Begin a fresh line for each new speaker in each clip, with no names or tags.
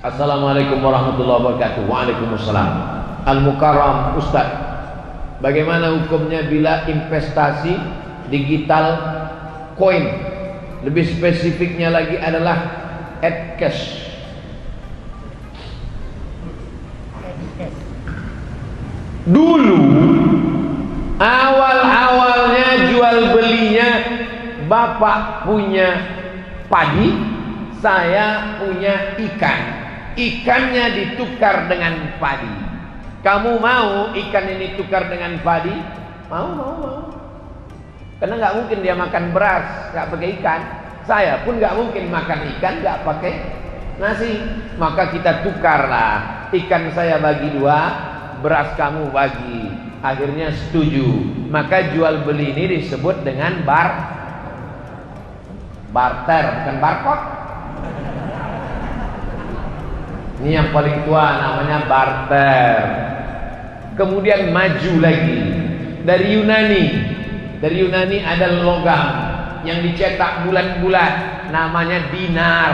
Assalamualaikum warahmatullahi wabarakatuh. Waalaikumsalam. Al-Mukarram Ustaz, bagaimana hukumnya bila investasi digital koin? Lebih spesifiknya lagi adalah cash. Dulu awal-awalnya jual belinya, bapak punya padi, saya punya ikan. Ikannya ditukar dengan padi. Kamu mau ikan ini tukar dengan padi? Mau. Karena nggak mungkin dia makan beras nggak pakai ikan. Saya pun nggak mungkin makan ikan nggak pakai nasi. Maka kita tukarlah. Ikan saya bagi 2, beras kamu bagi. Akhirnya setuju. Maka jual beli ini disebut dengan barter, bukan barcode. Ini yang paling tua, namanya barter. Kemudian maju lagi dari Yunani. Dari Yunani ada logam yang dicetak bulat-bulat, namanya dinar.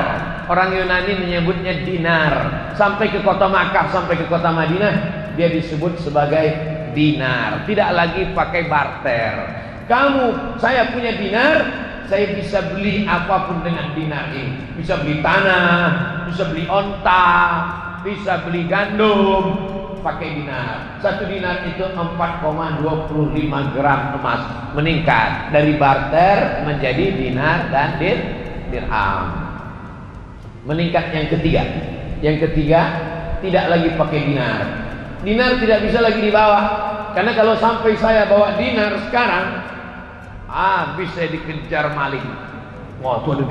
Orang Yunani menyebutnya dinar. Sampai ke kota Makkah, sampai ke kota Madinah, dia disebut sebagai dinar. Tidak lagi pakai barter. Saya punya dinar, saya bisa beli apapun dengan dinar ini. Bisa beli tanah, bisa beli onta, bisa beli gandum, pakai dinar. 1 dinar itu 4,25 gram emas. Meningkat dari barter menjadi dinar dan dirham. Meningkat yang ketiga. Yang ketiga, tidak lagi pakai dinar. Dinar tidak bisa lagi dibawa. Karena kalau sampai saya bawa dinar sekarang, bisa dikejar maling. Wah, tuh ada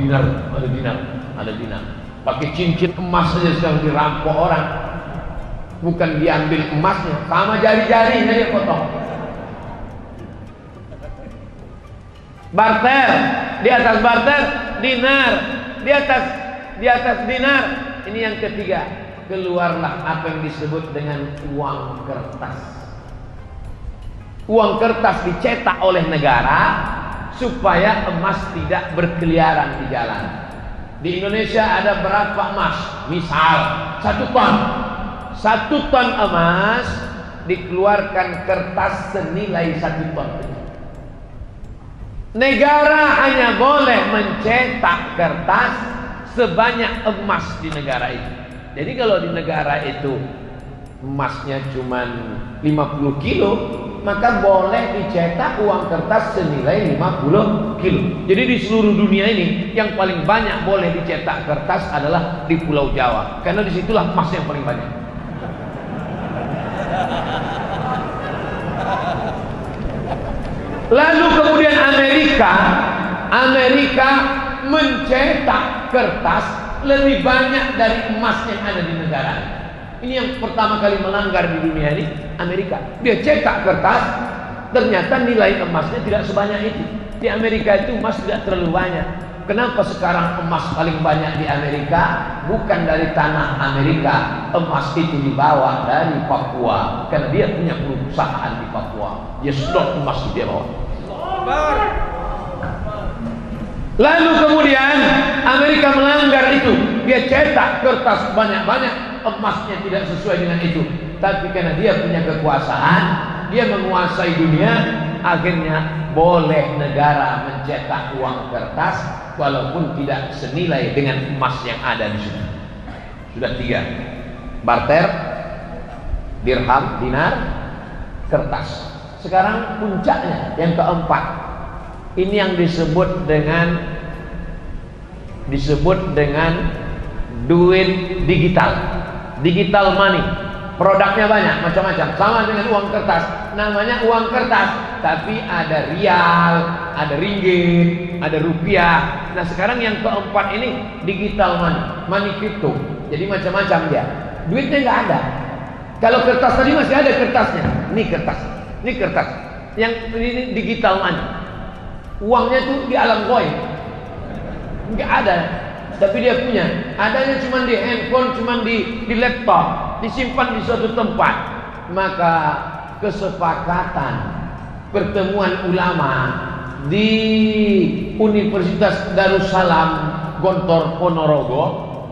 dinar. Pakai cincin emas saja sedang dirampok orang. Bukan diambil emasnya, sama jari-jarinya dia potong. Barter, di atas barter dinar, di atas dinar. Ini yang ketiga. Keluarlah apa yang disebut dengan uang kertas. Uang kertas dicetak oleh negara supaya emas tidak berkeliaran di jalan. Di Indonesia ada berapa emas? Misal 1 ton. 1 ton emas dikeluarkan kertas senilai 1 ton. Negara hanya boleh mencetak kertas sebanyak emas di negara itu. Jadi kalau di negara itu emasnya cuma 50 kilo, maka boleh dicetak uang kertas senilai 50 kilo. Jadi di seluruh dunia ini yang paling banyak boleh dicetak kertas adalah di Pulau Jawa, karena disitulah emas yang paling banyak. Lalu kemudian Amerika mencetak kertas lebih banyak dari emas yang ada di negara. Ini yang pertama kali melanggar di dunia ini, Amerika. Dia cetak kertas, ternyata nilai emasnya tidak sebanyak itu. Di Amerika itu emas tidak terlalu banyak. Kenapa sekarang emas paling banyak di Amerika? Bukan dari tanah Amerika. Emas itu dibawa dari Papua, karena dia punya perusahaan di Papua. Dia sedot emas itu dia bawa. Lalu kemudian Amerika melanggar itu. Dia cetak kertas banyak-banyak, emasnya tidak sesuai dengan itu. Tapi karena dia punya kekuasaan, dia menguasai dunia, akhirnya boleh negara mencetak uang kertas walaupun tidak senilai dengan emas yang ada di sini. Sudah 3. Barter, dirham, dinar, kertas. Sekarang puncaknya yang keempat. Ini yang disebut dengan duit digital. Digital money. Produknya banyak, macam-macam. Sama dengan uang kertas. Namanya uang kertas, tapi ada rial, ada ringgit, ada rupiah. Nah, sekarang yang keempat ini digital money, money crypto. Jadi macam-macam dia. Duitnya nggak ada. Kalau kertas tadi masih ada kertasnya. Ini kertas. Yang ini digital money. Uangnya tuh di alam goib, nggak ada, tapi dia punya. Adanya cuma di handphone, cuma di laptop, disimpan di suatu tempat. Maka kesepakatan pertemuan ulama di Universitas Darussalam Gontor Ponorogo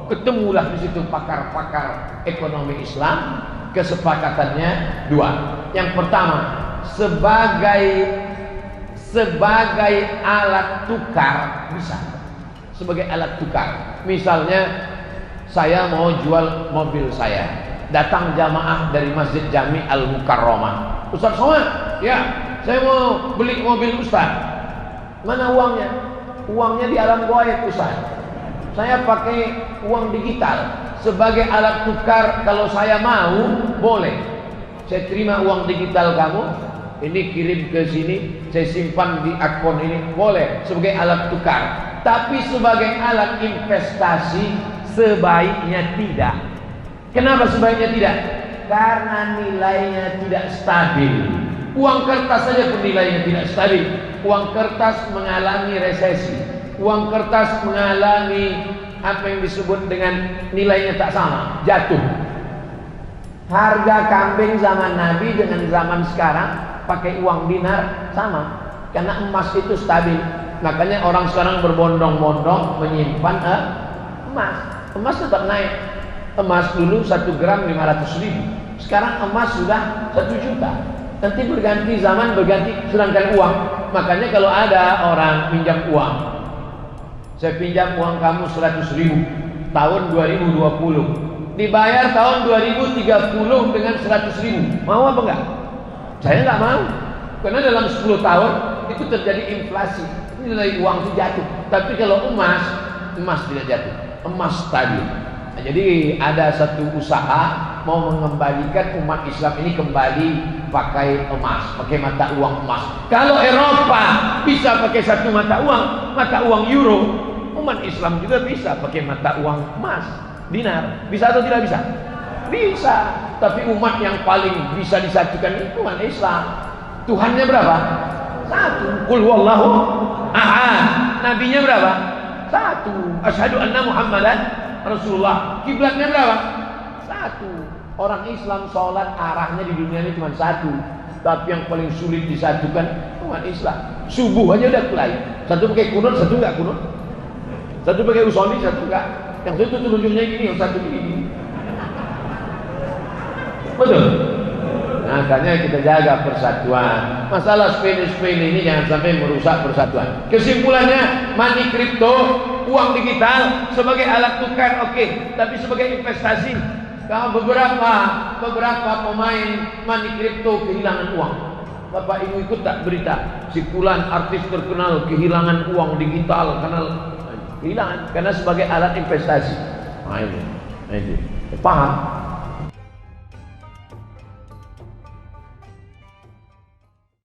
Ketemulah di situ pakar-pakar ekonomi Islam. Kesepakatannya dua. Yang pertama, sebagai alat tukar bisa. Sebagai alat tukar. Misalnya saya mau jual mobil saya. Datang jamaah dari Masjid Jami Al-Mukarramah. Ustaz Somad, ya, saya mau beli mobil Ustaz. Mana uangnya? Uangnya di alam gaib Ustaz. Saya pakai uang digital sebagai alat tukar. Kalau saya mau, boleh. Saya terima uang digital kamu, ini kirim ke sini, saya simpan di akun ini, boleh sebagai alat tukar. Tapi sebagai alat investasi sebaiknya tidak. Kenapa sebaiknya tidak? Karena nilainya tidak stabil. Uang kertas saja pun nilainya tidak stabil. Uang kertas mengalami resesi. Uang kertas mengalami apa yang disebut dengan nilainya tak sama, jatuh. Harga kambing zaman Nabi dengan zaman sekarang pakai uang dinar sama, karena emas itu stabil. Makanya orang sekarang berbondong-bondong menyimpan emas. Emas tetap naik. Emas dulu 1 gram 500.000, sekarang emas sudah 1 juta. Nanti berganti zaman, berganti. Sedangkan uang, makanya kalau ada orang pinjam uang, saya pinjam uang kamu 100.000 tahun 2020, dibayar tahun 2030 dengan 100.000, mau apa enggak? Saya enggak mau, karena dalam 10 tahun itu terjadi inflasi, nilai uang itu jatuh. Tapi kalau emas tidak jatuh, emas stabil. Nah, jadi ada satu usaha mau mengembalikan umat Islam ini kembali pakai emas, pakai mata uang emas. Kalau Eropa bisa pakai satu mata uang euro, umat Islam juga bisa pakai mata uang emas, dinar. Bisa atau tidak bisa? Bisa. Tapi umat yang paling bisa disatukan itu umat Islam. Tuhannya berapa? Satu. Qul huwallahu ahad. Nabinya berapa? Satu. Asyhadu anna Muhammadan Rasulullah. Kiblatnya berapa? Satu. Orang Islam sholat arahnya di dunia ini cuma satu. Tapi yang paling sulit disatukan umat Islam. Subuh aja udah mulai. Satu pakai kunut, satu enggak kunut. Satu pakai usolli, satu enggak. Yang satu telunjuknya gini, yang satu gini. Betul. Nah, makanya kita jaga persatuan. Masalah sepele-sepele ini jangan sampai merusak persatuan. Kesimpulannya, money crypto, uang digital sebagai alat tukar oke, tapi sebagai investasi, kalau beberapa pemain money crypto kehilangan uang. Bapak Ibu ikut tak berita? Si fulan artis terkenal kehilangan uang digital karena kehilangan karena sebagai alat investasi. Nah, ini. Paham?